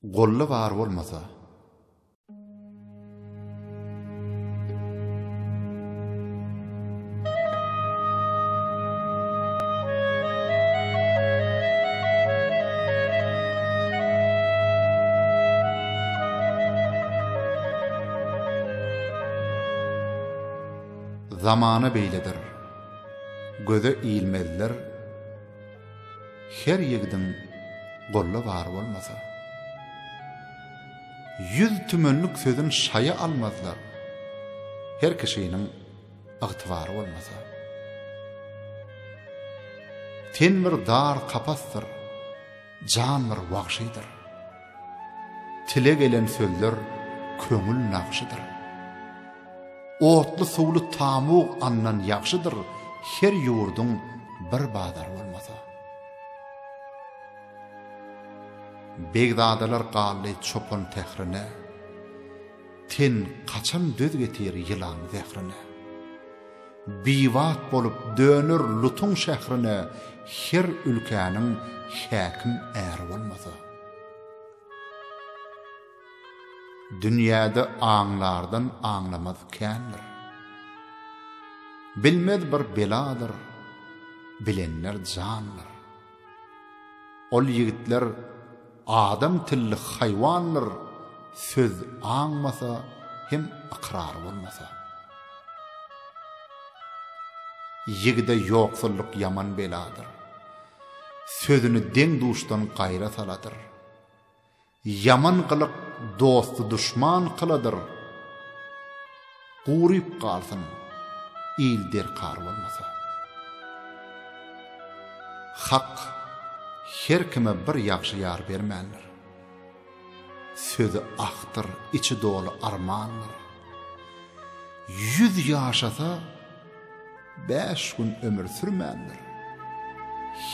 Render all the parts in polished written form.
golla bar bolmasa, zamana beyledir, göze iilmeliler, her yegdin golla bar bolmasa. 100 tümönlük sözün şaya almazlar, her kişinin ıgtıvarı olmasa. Ten bir dar kapastır, can bir vahşidir. Tile gelen sözler köngül nakşıdır. Otlu suwlu tamuq annan yaxşıdır, her yurdun bir badar olmasa. Begdadalar qally çopon tehrine, ten qaçan döz getir yılan zehrine. Bivat bolup dönür lutun şehrine, her ülkenin hakim er olmasa. Dünyada ağlardan ağlamaz kendir. Bilmez bir beladır, bilenler candır. Ol yigitler adam tilli hayvanlar, söz ağmasa hem ıqrar olmasa. Yigide yoksulluk yaman beladır. Sözünü den duştan gayra saladır. Yaman qılık dostu düşman kıladır. Qurip qalsın, il der qar olmasa. Hak her kime bir yaxşı yar bermendir. Sözü aktır, içi dolu armandır. 100 yaşasa 5 gün ömür sürmendir.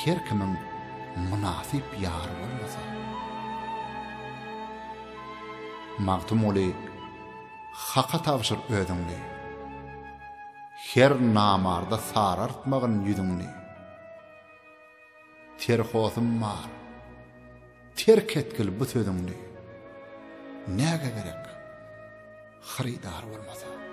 Her kimin münasip yar olmasa. Magtum oli haqqa tavşır ödüňni. Her namarda sarartmagyn yüzüňni. Ter hosum mar. Ter ketkil bu sözüňni. Näge gerek? Xaridar bolmasa.